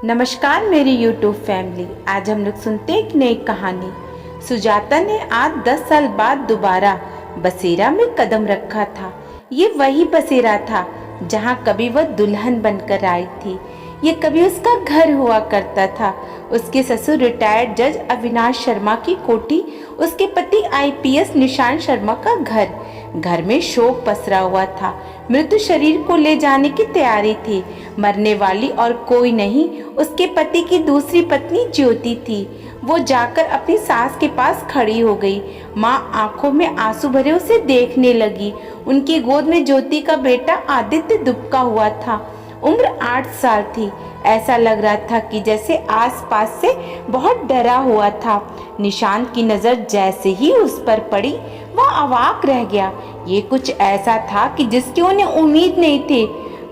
नमस्कार मेरी YouTube family. आज हम लोग सुनते हैं एक नई कहानी। सुजाता ने आज 10 साल बाद दोबारा बसेरा में कदम रखा था। ये वही बसेरा था जहाँ कभी वह दुल्हन बनकर आई थी। ये कभी उसका घर हुआ करता था। उसके ससुर रिटायर्ड जज अविनाश शर्मा की कोठी, उसके पति आईपीएस निशांत शर्मा का घर। घर में शोक पसरा हुआ था। मृत्यु शरीर को ले जाने की तैयारी थी। मरने वाली और कोई नहीं, उसके पति की दूसरी पत्नी ज्योति थी। वो जाकर अपनी सास के पास खड़ी हो गई। माँ आंखों में आंसू भरे उसे देखने लगी। उनकी गोद में ज्योति का बेटा आदित्य दुबका हुआ था। उम्र 8 साल थी। ऐसा लग रहा था कि जैसे आसपास से बहुत डरा हुआ था। निशांत की नजर जैसे ही उस पर पड़ी, वह अवाक रह गया। ये कुछ ऐसा था कि जिसकी उन्हें उम्मीद नहीं थी।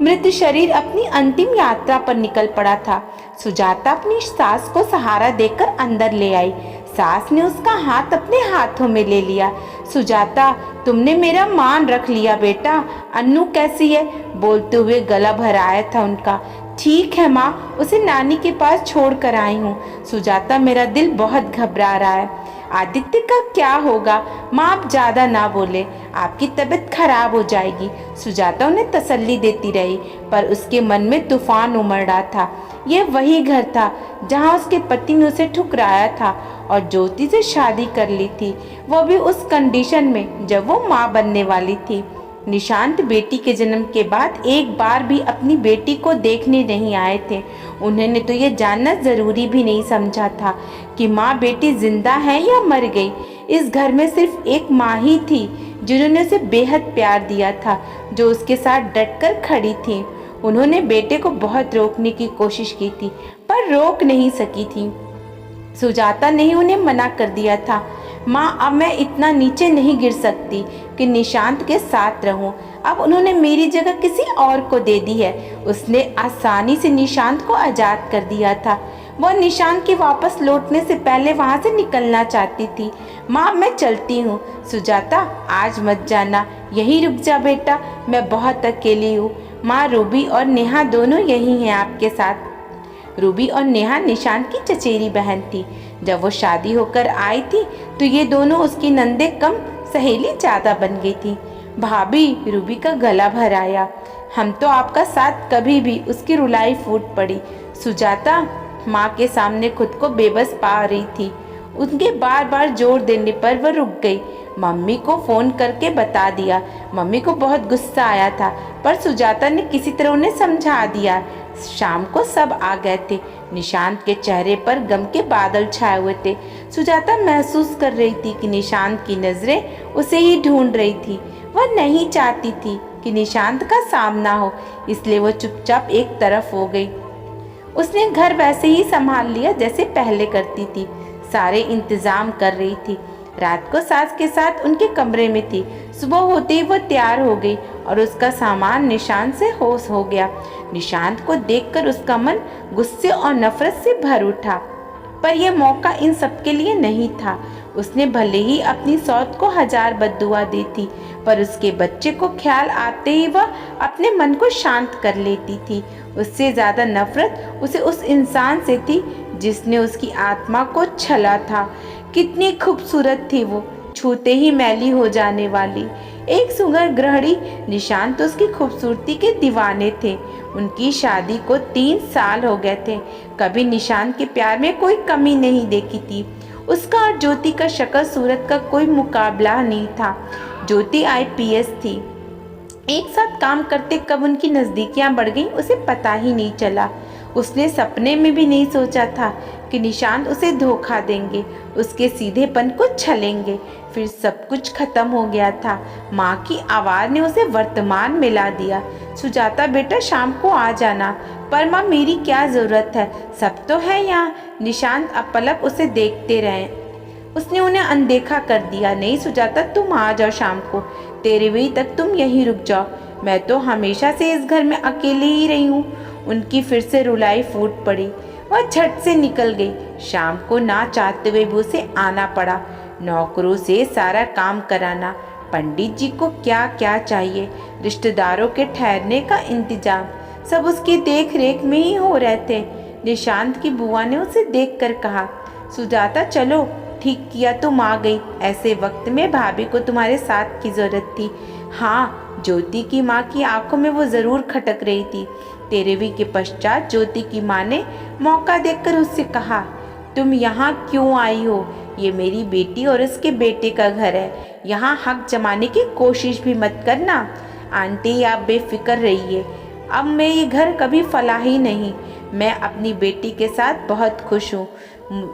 मृत शरीर अपनी अंतिम यात्रा पर निकल पड़ा था। सुजाता अपनी सास को सहारा देकर अंदर ले आई। सास ने उसका हाथ अपने हाथों में ले लिया। सुजाता, तुमने मेरा मान रख लिया बेटा। अन्नू कैसी है? बोलते हुए गला भराया था उनका। ठीक है माँ, उसे नानी के पास छोड़ कर आई हूँ। सुजाता, मेरा दिल बहुत घबरा रहा है। आदित्य का क्या होगा? माँ आप ज्यादा ना बोले, आपकी तबीयत खराब हो जाएगी। सुजाता उन्हें तसल्ली देती रही, पर उसके मन में तूफान उमड़ रहा था। यह वही घर था जहाँ उसके पति ने उसे ठुकराया था और ज्योति से शादी कर ली थी, वो भी उस कंडीशन में जब वो माँ बनने वाली थी। निशांत बेटी के जन्म के बाद एक बार भी अपनी बेटी को देखने नहीं आए थे। उन्होंने तो ये जानना जरूरी भी नहीं समझा था कि माँ बेटी जिंदा है या मर गई। इस घर में सिर्फ एक माँ ही थी जिन्होंने उसे बेहद प्यार दिया था, जो उसके साथ डटकर खड़ी थी। उन्होंने बेटे को बहुत रोकने की कोशिश की थी, पर रोक नहीं सकी थी। सुजाता ने ही उन्हें मना कर दिया था। माँ, अब मैं इतना नीचे नहीं गिर सकती कि निशांत के साथ रहूं। अब उन्होंने मेरी जगह किसी और को दे दी है। उसने आसानी से निशांत को आजाद कर दिया था। वह निशांत के वापस लौटने से पहले वहां से निकलना चाहती थी। माँ, मैं चलती हूँ। सुजाता, आज मत जाना, यहीं रुक जा बेटा, मैं बहुत अकेली हूँ। माँ, रूबी और नेहा दोनों यहीं हैं आपके साथ। रूबी और नेहा निशांत की चचेरी बहन थी। जब वो शादी होकर आई थी तो ये दोनों उसकी नंदे कम सहेली ज्यादा बन गई थी। भाभी, रूबी का गला भर आया। हम तो आपका साथ कभी भी, उसकी रुलाई फूट पड़ी। सुजाता माँ के सामने खुद को बेबस पा रही थी। उनके बार बार जोर देने पर वह रुक गई। मम्मी को फोन करके बता दिया। मम्मी को बहुत गुस्सा आया था, पर सुजाता ने किसी तरह उन्हें समझा दिया। शाम को सब आ गए थे। निशांत के चेहरे पर गम के बादल छाए हुए थे। सुजाता महसूस कर रही थी कि निशांत की नजरें उसे ही ढूंढ रही थी। वह नहीं चाहती थी कि निशांत का सामना हो, इसलिए वो चुपचाप एक तरफ हो गई। उसने घर वैसे ही संभाल लिया जैसे पहले करती थी। सारे इंतजाम कर रही थी। रात को सास के साथ उनके कमरे में थी। सुबह होते ही वो तैयार हो गई और उसका सामान निशांत से होश हो गया। निशांत को देखकर उसका मन गुस्से और नफरत से भर उठा, पर यह मौका इन सब के लिए नहीं था। उसने भले ही अपनी सौत को 1000 बद्दुआ दी थी, पर उसके बच्चे को ख्याल आते ही वह अपने मन को शांत कर लेती थी। उससे ज्यादा नफरत उसे उस इंसान से थी जिसने उसकी आत्मा को छला था। कितनी खूबसूरत थी वो, छूते ही मैली हो जाने वाली एक सुंदर गृहिणी। निशांत तो उसकी खूबसूरती के दीवाने थे। उनकी शादी को 3 साल हो गए थे। कभी निशांत के प्यार में कोई कमी नहीं देखी थी। उसका और ज्योति का शक्ल सूरत का कोई मुकाबला नहीं था। ज्योति आईपीएस थी। एक साथ काम करते कब उनकी नजदीकियां बढ़ गईं उसे पता ही नहीं चला। उसने सपने में भी नहीं सोचा था कि निशांत उसे धोखा देंगे, उसके सीधेपन को छलेंगे। फिर सब कुछ खत्म हो गया था। माँ की आवाज़ ने उसे वर्तमान में ला दिया। सुजाता बेटा, शाम को आ जाना। पर माँ, मेरी क्या ज़रूरत है, सब तो है यहाँ। निशांत अपलक उसे देखते रहे। उसने उन्हें अनदेखा कर दिया। नहीं सुजाता, तुम आ जाओ शाम को। 13 बजे तक तुम यहीं रुक जाओ। मैं तो हमेशा से इस घर में अकेले ही रही हूँ। उनकी फिर से रुलाई फूट पड़ी। वह झट से निकल गई। शाम को ना चाहते हुए भी उसे आना पड़ा। नौकरों से सारा काम कराना, पंडित जी को क्या क्या चाहिए, रिश्तेदारों के ठहरने का इंतजाम, सब उसकी देख रेख में ही हो रहे थे। निशांत की बुआ ने उसे देखकर कहा, सुजाता चलो, ठीक किया तुम आ गई। ऐसे वक्त में भाभी को तुम्हारे साथ की जरूरत थी। हाँ, ज्योति की माँ की आंखों में वो जरूर खटक रही थी। तेरहवीं के पश्चात ज्योति की माँ ने मौका देखकर उससे कहा, तुम यहाँ क्यों आई हो? ये मेरी बेटी और उसके बेटे का घर है। यहाँ हक जमाने की कोशिश भी मत करना। आंटी आप बेफिक्र रहिए, अब मैं ये घर कभी फला ही नहीं। मैं अपनी बेटी के साथ बहुत खुश हूँ।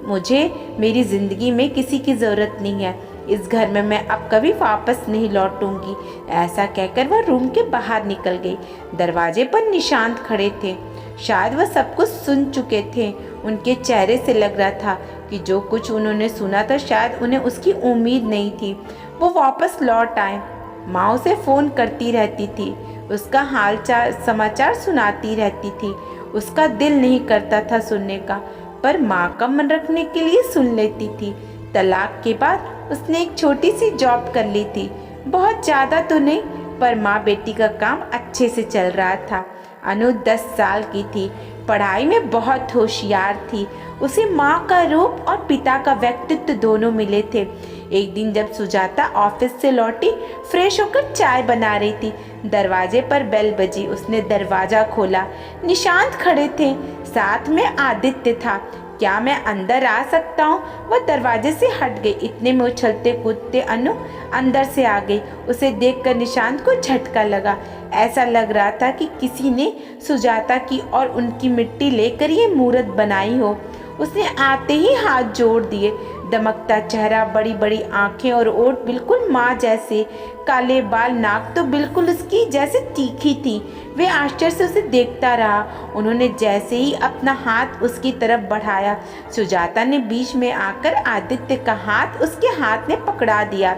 मुझे मेरी ज़िंदगी में किसी की ज़रूरत नहीं है। इस घर में मैं अब कभी वापस नहीं लौटूंगी। ऐसा कहकर वह रूम के बाहर निकल गई। दरवाजे पर निशांत खड़े थे। शायद वह सब कुछ सुन चुके थे। उनके चेहरे से लग रहा था कि जो कुछ उन्होंने सुना था शायद उन्हें उसकी उम्मीद नहीं थी। वो वापस लौट आए। माँ उसे फ़ोन करती रहती थी, उसका हाल चाल समाचार सुनाती रहती थी। उसका दिल नहीं करता था सुनने का, पर माँ का मन रखने के लिए सुन लेती थी। तलाक के बाद उसने एक छोटी सी जॉब कर ली थी, बहुत ज़्यादा तो नहीं, पर माँ बेटी का काम अच्छे से चल रहा था। अनु 10 साल की थी, पढ़ाई में बहुत होशियार थी। उसे माँ का रूप और पिता का व्यक्तित्व दोनों मिले थे। एक दिन जब सुजाता ऑफिस से लौटी, फ्रेश होकर चाय बना रही थी, दरवाजे पर बेल बजी। उसने दरवाजा खोला। निशांत खड़े थे, साथ में आदित्य था। क्या मैं अंदर आ सकता हूँ? वह दरवाजे से हट गई। इतने में उछलते कूदते अनु अंदर से आ गई। उसे देखकर निशांत को झटका लगा। ऐसा लग रहा था कि किसी ने सुजाता की और उनकी मिट्टी लेकर ये मूर्त बनाई हो। उसने आते ही हाथ जोड़ दिए। दमकता चेहरा, बड़ी बड़ी आंखें और ओठ बिल्कुल माँ जैसे, काले बाल, नाक तो बिल्कुल उसकी जैसे तीखी थी। वे आश्चर्य से उसे देखता रहा। उन्होंने जैसे ही अपना हाथ उसकी तरफ बढ़ाया, सुजाता ने बीच में आकर आदित्य का हाथ उसके हाथ में पकड़ा दिया।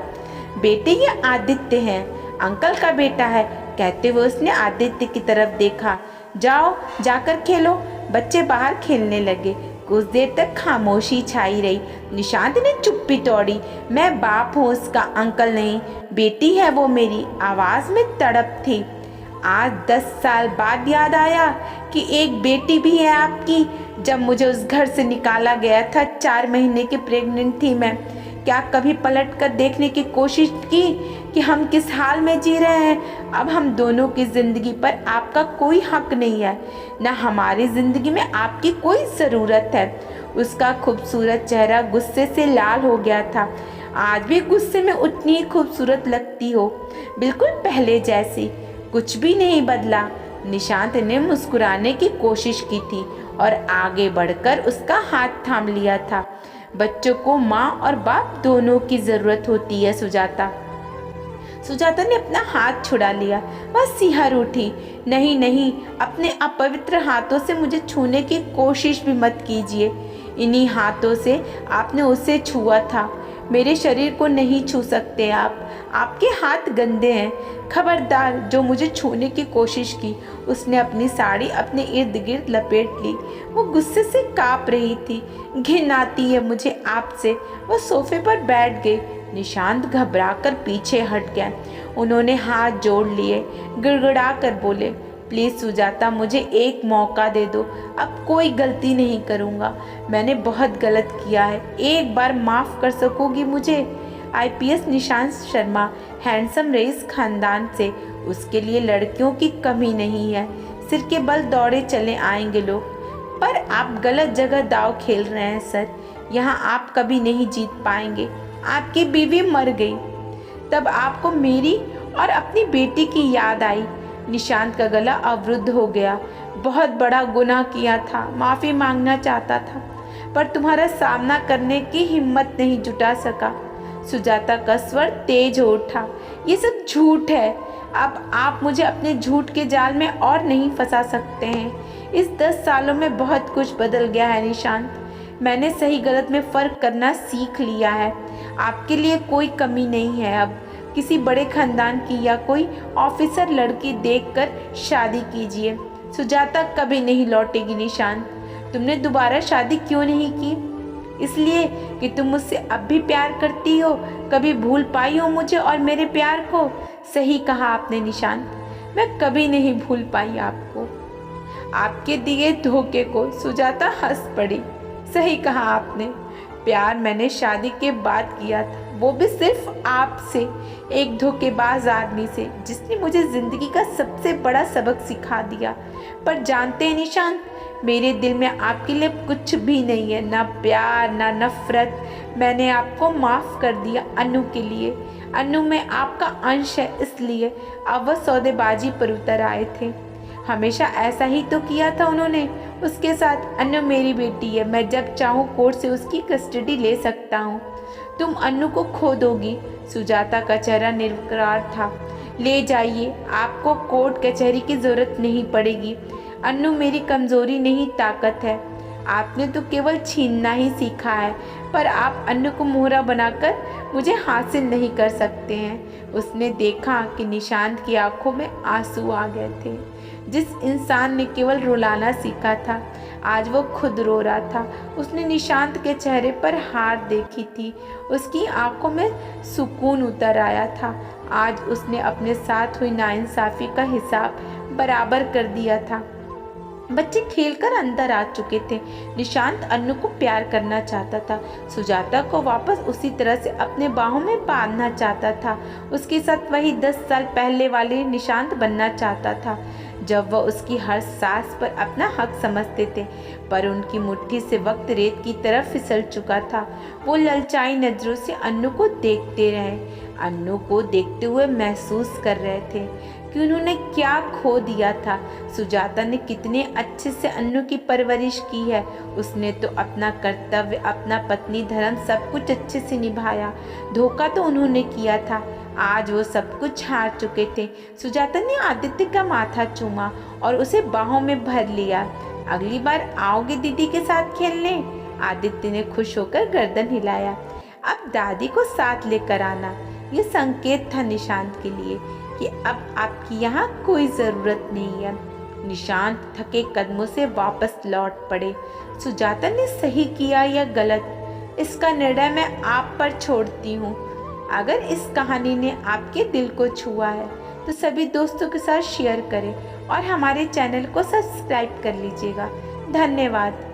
बेटे, ये आदित्य हैं, अंकल का बेटा है, कहते हुए उसने आदित्य की तरफ देखा। जाओ, जाकर खेलो। बच्चे बाहर खेलने लगे। कुछ देर तक खामोशी छाई रही। निशांत ने चुप्पी तोड़ी। मैं बाप हूँ उसका, अंकल नहीं, बेटी है वो मेरी। आवाज़ में तड़प थी। आज 10 साल बाद याद आया कि एक बेटी भी है आपकी। जब मुझे उस घर से निकाला गया था, 4 महीने की प्रेग्नेंट थी मैं। क्या कभी पलट कर देखने की कोशिश की कि हम किस हाल में जी रहे हैं? अब हम दोनों की ज़िंदगी पर आपका कोई हक नहीं है, न हमारी ज़िंदगी में आपकी कोई ज़रूरत है। उसका खूबसूरत चेहरा गुस्से से लाल हो गया था। आज भी गुस्से में उतनी ही खूबसूरत लगती हो, बिल्कुल पहले जैसी, कुछ भी नहीं बदला। निशांत ने मुस्कुराने की कोशिश की थी और आगे बढ़कर उसका हाथ थाम लिया था। बच्चों को माँ और बाप दोनों की ज़रूरत होती है सुजाता। सुजाता ने अपना हाथ छुड़ा लिया। वह सिहर उठी। नहीं नहीं, अपने अपवित्र हाथों से मुझे छूने की कोशिश भी मत कीजिए। इन्हीं हाथों से आपने उसे छुआ था। मेरे शरीर को नहीं छू सकते आप। आपके हाथ गंदे हैं। खबरदार जो मुझे छूने की कोशिश की। उसने अपनी साड़ी अपने इर्द गिर्द लपेट ली। वो गुस्से से काँप रही थी। घिन आती है मुझे आपसे। वह सोफे पर बैठ गई। निशांत घबराकर पीछे हट गया। उन्होंने हाथ जोड़ लिए, गिड़गिड़ा कर बोले, प्लीज़ सुजाता, मुझे एक मौका दे दो। अब कोई गलती नहीं करूँगा। मैंने बहुत गलत किया है। एक बार माफ़ कर सकोगी मुझे? IPS Nishant Sharma, handsome rice खानदान से। उसके लिए लड़कियों की कमी नहीं है। सिर के बल दौड़े चले आएंगे लोग। पर आप गलत जगह दाव खेल रहे हैं सर। यहाँ आप कभी नहीं जीत पाएंगे। आपकी बीवी मर गई, तब आपको मेरी और अपनी बेटी की याद आई। निशांत का गला अवरुद्ध हो गया। बहुत बड़ा गुनाह किया था, माफ़ी मांगना चाहता था, पर तुम्हारा सामना करने की हिम्मत नहीं जुटा सका। सुजाता का स्वर तेज हो उठा। ये सब झूठ है। अब आप मुझे अपने झूठ के जाल में और नहीं फंसा सकते हैं। इस 10 सालों में बहुत कुछ बदल गया है निशांत। मैंने सही गलत में फ़र्क करना सीख लिया है। आपके लिए कोई कमी नहीं है अब। किसी बड़े खानदान की या कोई ऑफिसर लड़की देखकर शादी कीजिए। सुजाता कभी नहीं लौटेगी निशांत। तुमने दोबारा शादी क्यों नहीं की? इसलिए कि तुम मुझसे अब भी प्यार करती हो। कभी भूल पाई हो मुझे और मेरे प्यार को? सही कहा आपने निशांत, मैं कभी नहीं भूल पाई आपको। आपके दिए धोखे को सुजाता हंस पड़ी। सही कहा आपने, प्यार मैंने शादी के बाद किया था, वो भी सिर्फ आपसे, एक धोखेबाज आदमी से जिसने मुझे जिंदगी का सबसे बड़ा सबक सिखा दिया। पर जानते हैं निशांत, मेरे दिल में आपके लिए कुछ भी नहीं है, ना प्यार ना नफरत। मैंने आपको माफ़ कर दिया अन्नू के लिए। अन्नू में आपका अंश है, इसलिए अब वह सौदेबाजी पर उतर आए थे। हमेशा ऐसा ही तो किया था उन्होंने उसके साथ। अन्नू मेरी बेटी है, मैं जब चाहूँ कोर्ट से उसकी कस्टडी ले सकता हूँ। तुम अन्नू को खो दोगी। सुजाता का चेहरा निर्विकार था। ले जाइए, आपको कोर्ट कचहरी की जरूरत नहीं पड़ेगी। अन्नू मेरी कमजोरी नहीं, ताकत है। आपने तो केवल छीनना ही सीखा है, पर आप अन्नू को मोहरा बनाकर मुझे हासिल नहीं कर सकते हैं। उसने देखा कि निशांत की आंखों में आंसू आ गए थे। जिस इंसान ने केवल रुलाना सीखा था, आज वो खुद रो रहा था। उसने निशांत के चेहरे पर हार देखी थी, उसकी आंखों में सुकून उतर आया था। आज उसने अपने साथ हुई नाइंसाफ़ी का हिसाब बराबर कर दिया था। बच्चे खेलकर अंदर आ चुके थे। निशांत अन्नू को प्यार करना चाहता था, सुजाता को वापस उसी तरह से अपने बाहों में बांधना चाहता था। उसके साथ वही 10 साल पहले वाले निशांत बनना चाहता था, जब वह उसकी हर सांस पर अपना हक समझते थे। पर उनकी मुट्ठी से वक्त रेत की तरफ फिसल चुका था। वो ललचाई नजरों से अन्नू को देखते रहे, अन्नू को देखते हुए महसूस कर रहे थे कि उन्होंने क्या खो दिया था। सुजाता ने कितने अच्छे से अन्नू की परवरिश की है। उसने तो अपना कर्तव्य, अपना पत्नी धर्म सब कुछ अच्छे से निभाया। धोखा तो उन्होंने किया था, आज वो सब कुछ हार चुके थे। सुजाता ने आदित्य का माथा चूमा और उसे बाहों में भर लिया। अगली बार आओगे दीदी के साथ खेलने? आदित्य ने खुश होकर गर्दन हिलाया। अब दादी को साथ लेकर आना। ये संकेत था निशांत के लिए कि अब आपकी यहाँ कोई ज़रूरत नहीं है। निशांत थके कदमों से वापस लौट पड़े। सुजाता ने सही किया या गलत, इसका निर्णय मैं आप पर छोड़ती हूँ। अगर इस कहानी ने आपके दिल को छुआ है तो सभी दोस्तों के साथ शेयर करें और हमारे चैनल को सब्सक्राइब कर लीजिएगा। धन्यवाद।